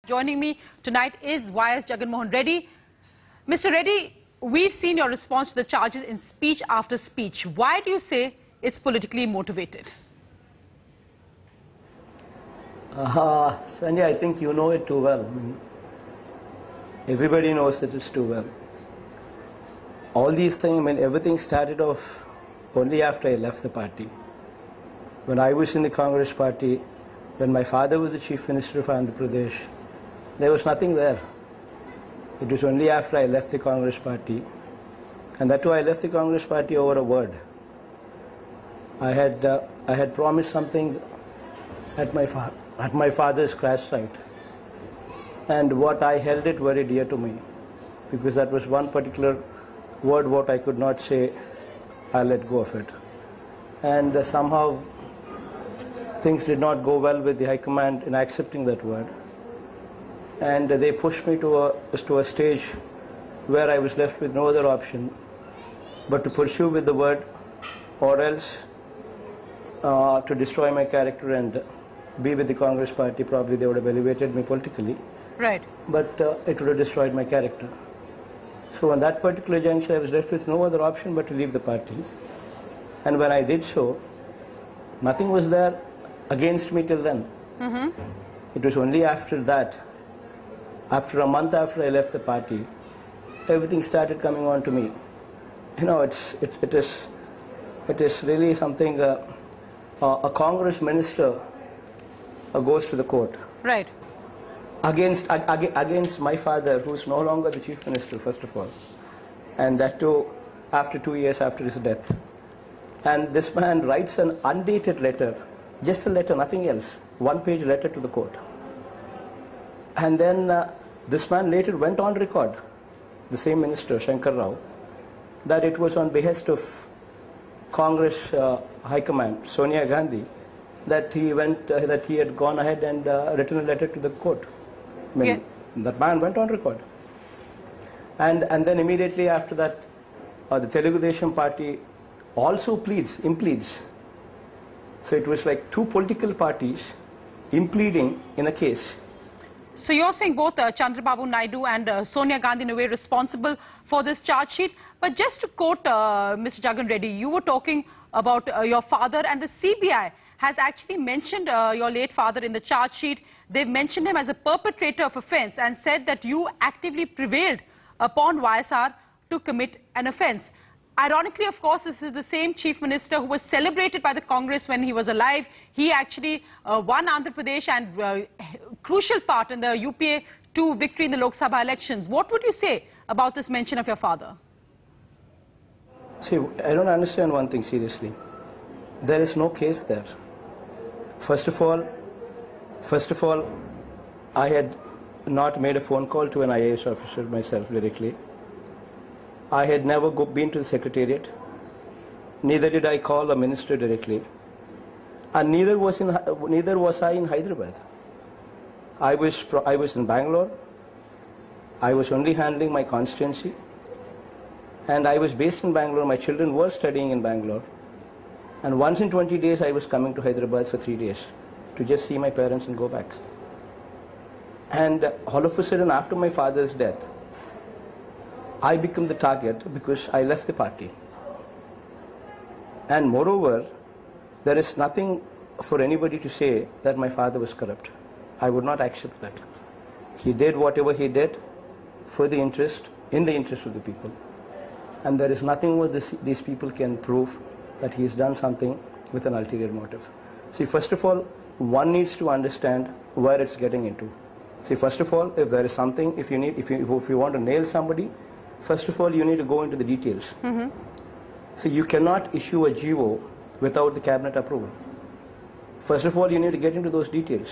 Joining me tonight is Y.S. Jagan Reddy. Mr. Reddy, we've seen your response to the charges in speech after speech. Why do you say it's politically motivated? Sanjay, I think you know it too well. I mean, everybody knows that it's too well. All these things, I mean, everything started off only after I left the party. When I was in the Congress party, when my father was the Chief Minister of Andhra Pradesh, there was nothing there. It was only after I left the Congress party, and that too I left the Congress party over a word. I had promised something at my father's crash site, and what I held it very dear to me, because that was one particular word what I could not say. I let go of it, and somehow things did not go well with the High Command in accepting that word, and they pushed me to a stage where I was left with no other option but to pursue with the word, or else to destroy my character and be with the Congress party. Probably they would have elevated me politically, right? But it would have destroyed my character. So on that particular juncture, I was left with no other option but to leave the party. And when I did so, nothing was there against me till then. It was only after that, after a month after I left the party, everything started coming on to me. You know, it is really something. A Congress minister goes to the court, right, against my father, who is no longer the Chief Minister, first of all, and that too after 2 years after his death. And this man writes an undated letter, just a letter, nothing else, one-page letter to the court. And then this man later went on record, the same minister, Shankar Rao, that it was on behest of Congress High Command, Sonia Gandhi, that he had gone ahead and written a letter to the court. I mean, yeah. That man went on record. And then immediately after that, the Telugu Desam party also impledes. So it was like two political parties impleading in a case. So you're saying both Chandrababu Naidu and Sonia Gandhi in a way responsible for this charge sheet. But just to quote Mr. Jagan Reddy, you were talking about your father, and the CBI has actually mentioned your late father in the charge sheet. They've mentioned him as a perpetrator of offence and said that you actively prevailed upon YSR to commit an offence. Ironically, of course, this is the same Chief Minister who was celebrated by the Congress when he was alive. He actually won Andhra Pradesh and crucial part in the UPA 2 victory in the Lok Sabha elections. What would you say about this mention of your father? See, I don't understand one thing seriously. There is no case there. First of all, I had not made a phone call to an IAS officer myself directly. I had never been to the Secretariat. Neither did I call a minister directly. And neither was I in Hyderabad. I was in Bangalore. I was only handling my constituency. And I was based in Bangalore. My children were studying in Bangalore. And once in 20 days, I was coming to Hyderabad for 3 days to just see my parents and go back. And all of a sudden, after my father's death, I became the target because I left the party. And moreover, there is nothing for anybody to say that my father was corrupt. I would not accept that. He did whatever he did for the interest, in the interest of the people. And there is nothing where these people can prove that he has done something with an ulterior motive. See, first of all, one needs to understand where it's getting into. See, first of all, if there is something, if you want to nail somebody, first of all, you need to go into the details. So you cannot issue a GO without the cabinet approval. First of all, you need to get into those details.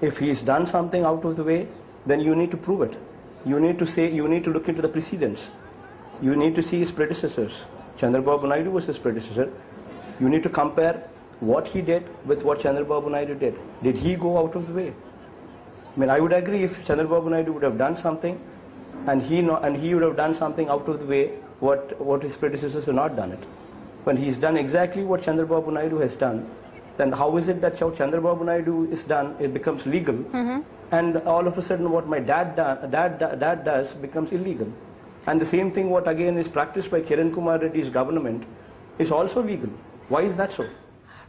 If he's done something out of the way, then you need to prove it. You need to look into the precedents. You need to see his predecessors. Chandrababu Naidu was his predecessor. You need to compare what he did with what Chandrababu Naidu did. Did he go out of the way? I mean, I would agree if Chandrababu Naidu would have done something, and he would have done something out of the way what his predecessors have not done it. When he's done exactly what Chandrababu Naidu has done, then how is it that what Chandrababu Naidu is done, it becomes legal, and all of a sudden what my dad does becomes illegal. And the same thing what again is practiced by Kiran Kumar Reddy's government is also legal. Why is that so?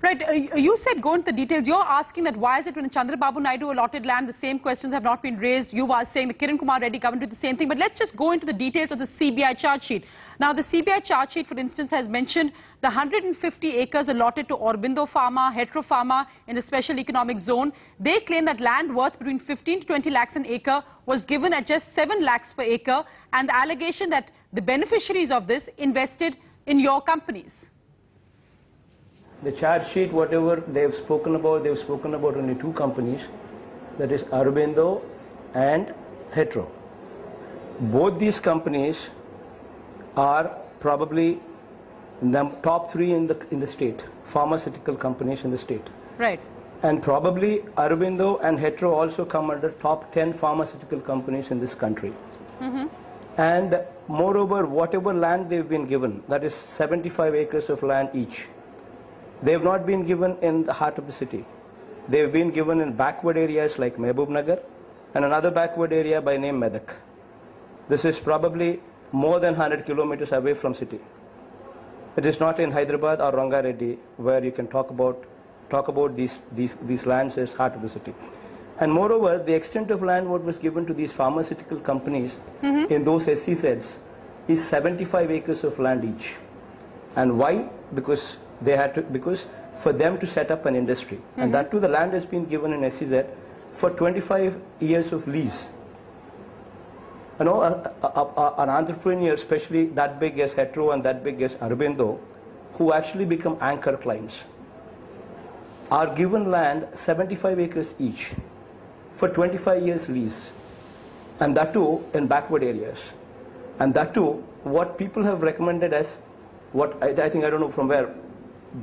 Right, you said go into the details. You're asking that why is it when Chandrababu Naidu allotted land, the same questions have not been raised. You are saying the Kiran Kumar Reddy government did the same thing. But let's just go into the details of the CBI charge sheet. Now, the CBI charge sheet, for instance, has mentioned the 150 acres allotted to Aurobindo Pharma, Hetero Pharma in the special economic zone. They claim that land worth between 15 to 20 lakhs an acre was given at just 7 lakhs per acre, and the allegation that the beneficiaries of this invested in your companies. The charge sheet, whatever they've spoken about only two companies, that is Aurobindo and Hetero. Both these companies are probably the top 3 in the state, pharmaceutical companies in the state. Right. And probably Aurobindo and Hetero also come under top 10 pharmaceutical companies in this country. And moreover, whatever land they've been given, that is 75 acres of land each, they have not been given in the heart of the city. They have been given in backward areas like Mehboob Nagar and another backward area by name Medak. This is probably more than 100 kilometers away from city. It is not in Hyderabad or Rangareddy where you can talk about these lands as heart of the city. And moreover, the extent of land what was given to these pharmaceutical companies in those SCZs is 75 acres of land each. And why? Because for them to set up an industry. And that too, the land has been given in SCZ for 25 years of lease. You know, an entrepreneur, especially that big as Hetero and that big as Aurobindo, who actually become anchor clients, are given land 75 acres each for 25 years lease. And that too in backward areas. And that too, what people have recommended as, what I think, I don't know from where,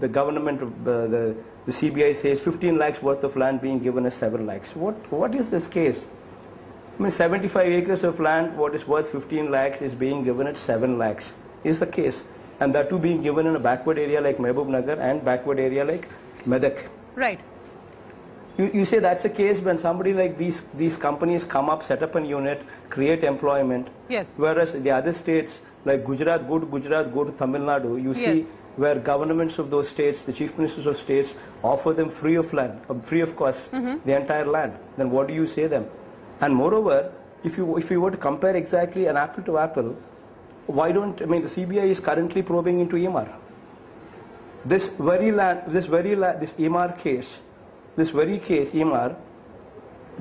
the government, the CBI says 15 lakhs worth of land being given as 7 lakhs. What is this case? I mean, 75 acres of land, what is worth 15 lakhs is being given at 7 lakhs, is the case. And that too being given in a backward area like Mehboob Nagar and backward area like Medak. Right. You say that's the case when somebody like these companies come up, set up a unit, create employment. Yes. Whereas the other states like Gujarat, go to Tamil Nadu, you see where governments of those states, the chief ministers of states, offer them free of cost, the entire land. Then what do you say them? And moreover, if you were to compare exactly an apple to apple, why don't, I mean, the CBI is currently probing into EMR. This EMR case, EMR,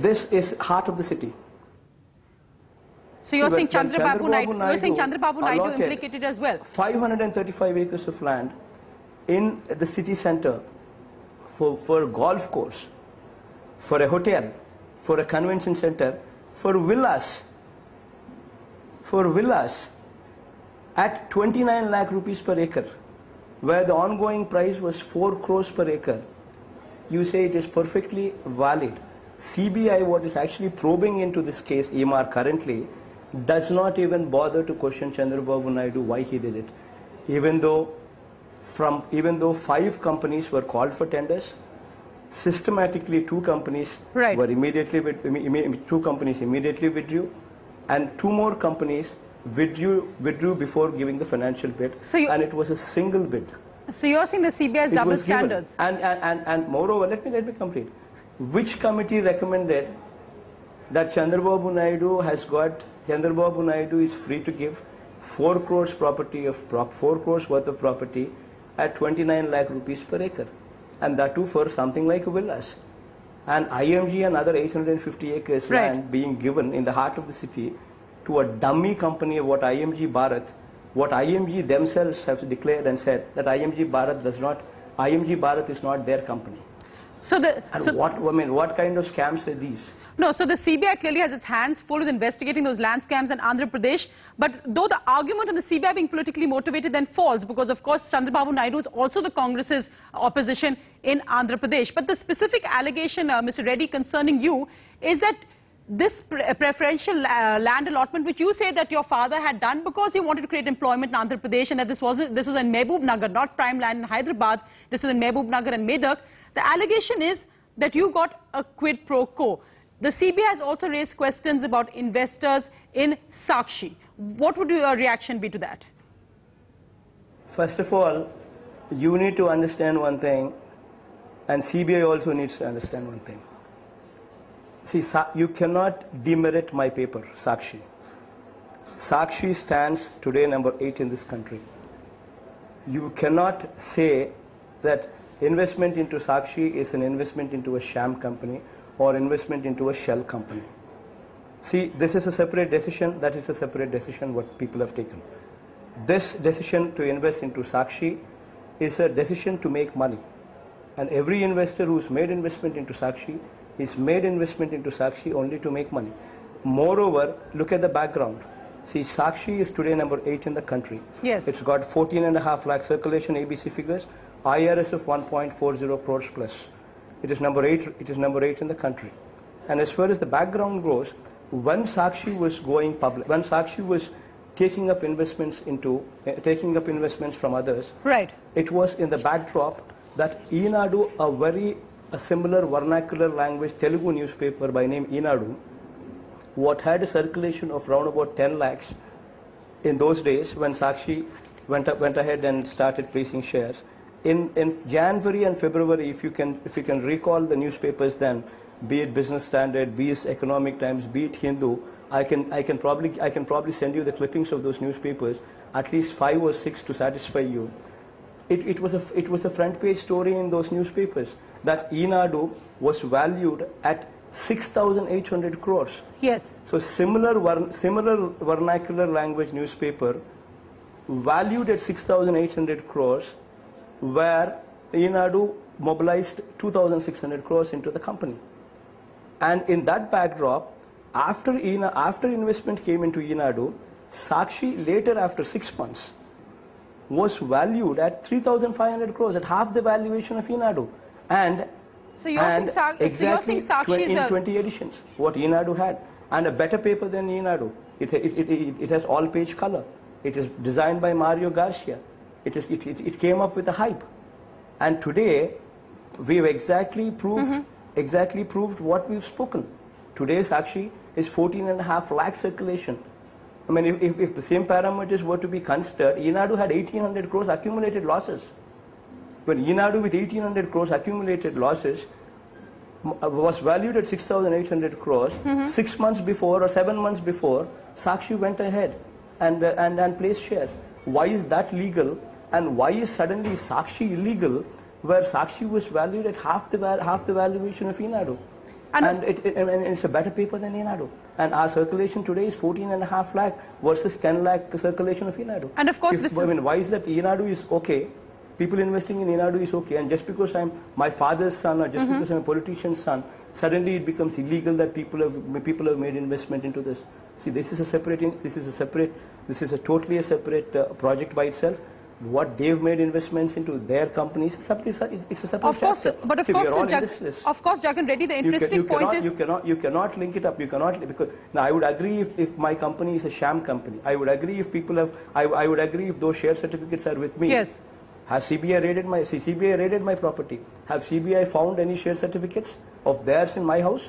this is heart of the city. So you're saying Chandrababu Naidu implicated as well? 535 acres of land in the city center for a golf course, for a hotel, for a convention center, for villas at 29 lakh rupees per acre, where the ongoing price was 4 crores per acre. You say it is perfectly valid. CBI, what is actually probing into this case, EMR currently, does not even bother to question Chandrababu Naidu why he did it. Even though 5 companies were called for tenders, systematically 2 companies were immediately withdrew, and 2 more companies withdrew before giving the financial bid, and it was a single bid. So you're saying the CBI has double standards? And moreover, let me complete. Which committee recommended that Chandrababu Naidu is free to give 4 crores worth of property at 29 lakh rupees per acre, and that too for something like villas, and IMG and other 850 acres land being given in the heart of the city to a dummy company of what IMG themselves have declared and said that IMG Bharat is not their company. What kind of scams are these? No, so the CBI clearly has its hands full with investigating those land scams in Andhra Pradesh. But though the argument on the CBI being politically motivated then falls, because of course Chandrababu Naidu is also the Congress's opposition in Andhra Pradesh. But the specific allegation, Mr. Reddy, concerning you is that this preferential land allotment, which you say that your father had done because he wanted to create employment in Andhra Pradesh, and that this was in Mehboob Nagar, not prime land in Hyderabad, this was in Mehboob Nagar and Medak. The allegation is that you got a quid pro quo. The CBI has also raised questions about investors in Sakshi. What would your reaction be to that? First of all, you need to understand one thing, and CBI also needs to understand one thing. See, you cannot demerit my paper, Sakshi. Sakshi stands today number 8 in this country. You cannot say that investment into Sakshi is an investment into a sham company or investment into a shell company. See, this is a separate decision, that is a separate decision what people have taken. This decision to invest into Sakshi is a decision to make money. And every investor who's made investment into Sakshi is made investment into Sakshi only to make money. Moreover, look at the background. See, Sakshi is today number 8 in the country. Yes. It's got 14.5 lakh circulation ABC figures, IRS of 1.40 crores plus. It is number 8. It is number 8 in the country. And as far as the background goes, when Sakshi was going public, when Sakshi was taking up investments from others, right, it was in the backdrop that Eenadu, a similar vernacular language Telugu newspaper by name Eenadu, what had a circulation of around about 10 lakhs in those days when Sakshi went ahead and started placing shares. In January and February, if you can recall the newspapers then, be it Business Standard, be it Economic Times, be it Hindu, I can probably send you the clippings of those newspapers, at least 5 or 6 to satisfy you. It was a front page story in those newspapers that Eenadu was valued at 6,800 crores. Yes. So similar vernacular language newspaper valued at 6,800 crores, where Eenadu mobilized 2,600 crores into the company. And in that backdrop, after investment came into Eenadu, Sakshi later, after 6 months, was valued at 3,500 crores, at half the valuation of Eenadu. And so you're saying Sakshi in 20 editions, what Eenadu had, and a better paper than Eenadu. It has all-page color. It is designed by Mario Garcia. It came up with a hype. And today, we've exactly proved what we've spoken. Today, Sakshi is 14.5 lakh circulation. I mean, if the same parameters were to be considered, Eenadu had 1,800 crores accumulated losses. When Eenadu with 1,800 crores accumulated losses was valued at 6,800 crores, 6 months before or 7 months before, Sakshi went ahead and placed shares. Why is that legal? And why is suddenly Sakshi illegal, where Sakshi was valued at half the valuation of Eenadu? And it's a better paper than Eenadu. And our circulation today is 14.5 lakh versus 10 lakh the circulation of Eenadu. And of course, why is that Eenadu is okay? People investing in Eenadu is okay, and just because I'm my father's son or just because I'm a politician's son, suddenly it becomes illegal that people have made investment into this. See, this is a totally separate project by itself. What they've made investments into their companies, it's a separate chapter. But of course, Jagan Reddy, the interesting point is you cannot link it up. You cannot, because now I would agree if my company is a sham company. I would agree if people have. I would agree if those share certificates are with me. Yes. Has CBI raided my property? Have CBI found any share certificates of theirs in my house?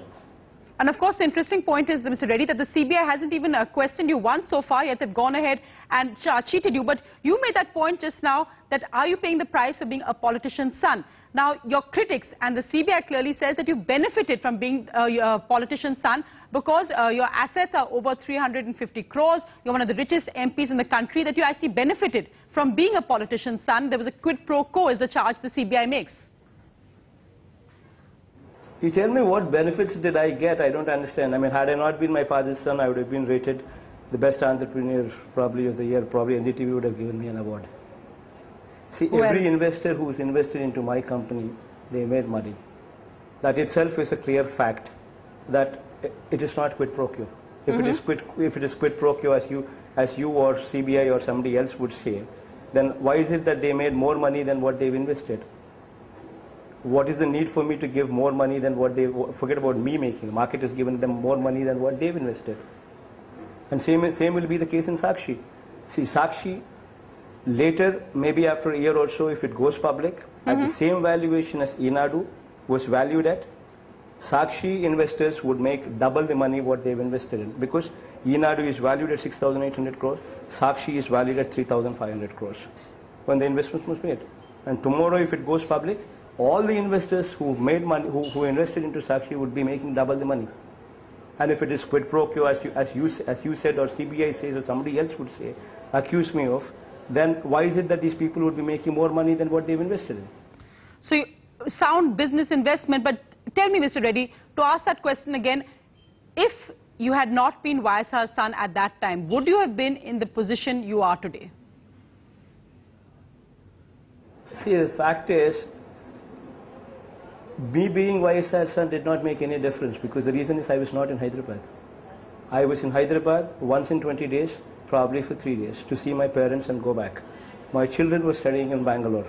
And of course, the interesting point is, Mr. Reddy, that the CBI hasn't even questioned you once so far, yet they've gone ahead and cheated you. But you made that point just now, that are you paying the price for being a politician's son? Now, your critics and the CBI clearly says that you benefited from being a politician's son because your assets are over 350 crores. You're one of the richest MPs in the country, that you actually benefited from being a politician's son. There was a quid pro quo is the charge the CBI makes. You tell me what benefits did I get? I don't understand. I mean, had I not been my father's son, I would have been rated the best entrepreneur probably of the year. Probably NDTV would have given me an award. See, every investor who is invested into my company, they made money. That itself is a clear fact that it is not quid pro quo. If it is quid pro quo as you or CBI or somebody else would say, then why is it that they made more money than what they've invested? What is the need for me to give more money than what they, forget about me making, the market has given them more money than what they've invested. And same will be the case in Sakshi. See, Sakshi, later, maybe after a year or so, if it goes public, at the same valuation as Eenadu was valued at, Sakshi investors would make double the money what they've invested in, because Enadu is valued at 6,800 crores, Sakshi is valued at 3,500 crores when the investment was made. And tomorrow, if it goes public, all the investors who made money, who invested into Sakshi, would be making double the money. And if it is quid pro quo, as you said, or CBI says, or somebody else would say, accuse me of, then why is it that these people would be making more money than what they've invested in? So, sound business investment, but tell me, Mr. Reddy, to ask that question again, if you had not been YSR's son at that time, would you have been in the position you are today? See, the fact is, me being YSR's son did not make any difference, because the reason is I was not in Hyderabad. I was in Hyderabad once in 20 days, probably for 3 days, to see my parents and go back. My children were studying in Bangalore.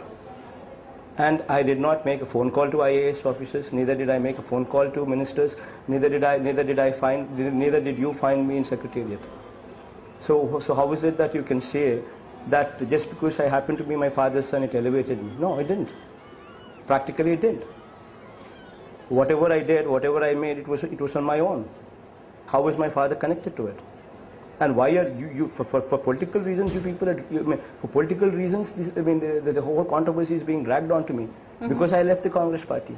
And I did not make a phone call to IAS officers, neither did I make a phone call to ministers, neither did you find me in Secretariat. So how is it that you can say that just because I happened to be my father's son, it elevated me? No, it didn't. Practically it didn't. Whatever I did, whatever I made, it was on my own. How was my father connected to it? And why are you for political reasons, you people are, for political reasons, the whole controversy is being dragged onto me, because I left the Congress party.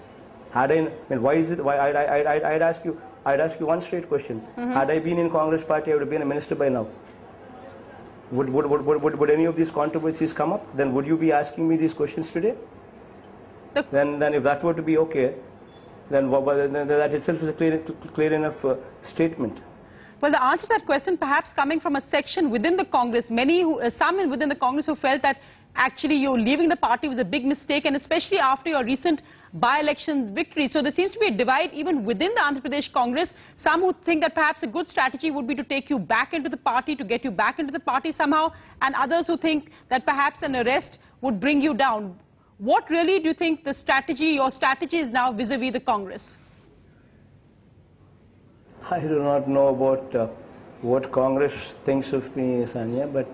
Had why is it? Why I'd ask you one straight question. Had I been in Congress party, I would have been a minister by now. Would any of these controversies come up? Then would you be asking me these questions today? Then if that were to be okay, then that itself is a clear enough statement. Well, the answer to that question perhaps coming from a section within the Congress, some within the Congress who felt that actually you leaving the party was a big mistake, and especially after your recent by-election victory. So there seems to be a divide even within the Andhra Pradesh Congress. Some who think that perhaps a good strategy would be to take you back into the party, to get you back into the party somehow, and others who think that perhaps an arrest would bring you down. What really do you think your strategy is now vis-a-vis the Congress? I do not know about what Congress thinks of me, Sanya, but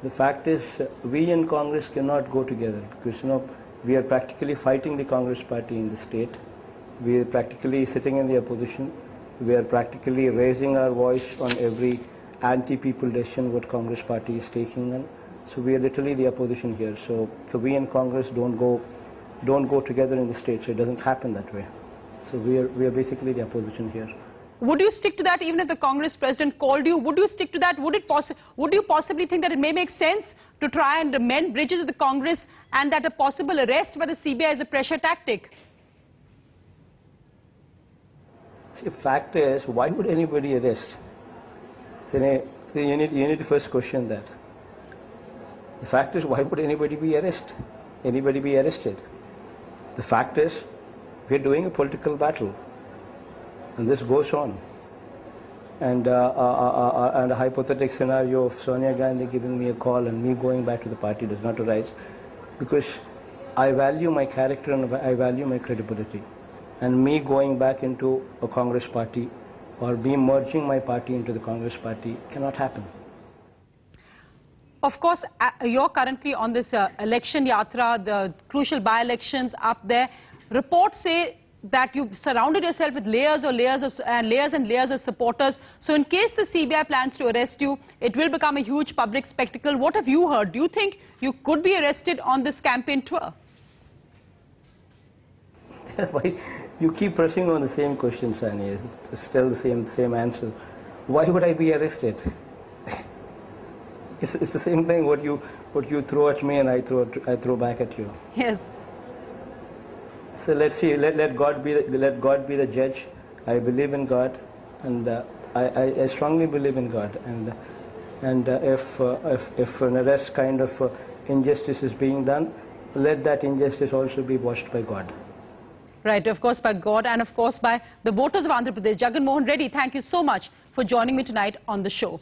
the fact is we in Congress cannot go together, because we are practically fighting the Congress party in the state. We are practically sitting in the opposition. We are practically raising our voice on every anti-people decision what Congress party is taking on. So we are literally the opposition here. So we in Congress don't go together in the state. So it doesn't happen that way. So we are basically the opposition here. Would you stick to that even if the Congress president called you? Would you stick to that? Would you possibly think that it may make sense to try and mend bridges with the Congress, and that a possible arrest by the CBI is a pressure tactic? See, the fact is, why would anybody arrest? You need to first question that. The fact is, why would anybody be arrested? The fact is, we're doing a political battle. And this goes on. And a hypothetical scenario of Sonia Gandhi giving me a call and me going back to the party does not arise, because I value my character and I value my credibility. And me going back into a Congress party or me merging my party into the Congress party cannot happen. Of course, you're currently on this election yatra, the crucial by-elections up there. Reports say that you've surrounded yourself with layers and layers of supporters. So in case the CBI plans to arrest you, it will become a huge public spectacle. What have you heard? Do you think you could be arrested on this campaign tour? Why you keep pressing on the same question, Sani? It's still the same answer. Why would I be arrested? It's the same thing. What you throw at me and I throw back at you. Yes. So let's see. Let God be the judge. I believe in God, and I strongly believe in God. And if an arrest kind of injustice is being done, let that injustice also be watched by God. Right, of course by God and of course by the voters of Andhra Pradesh. Jagan Mohan Reddy, thank you so much for joining me tonight on the show.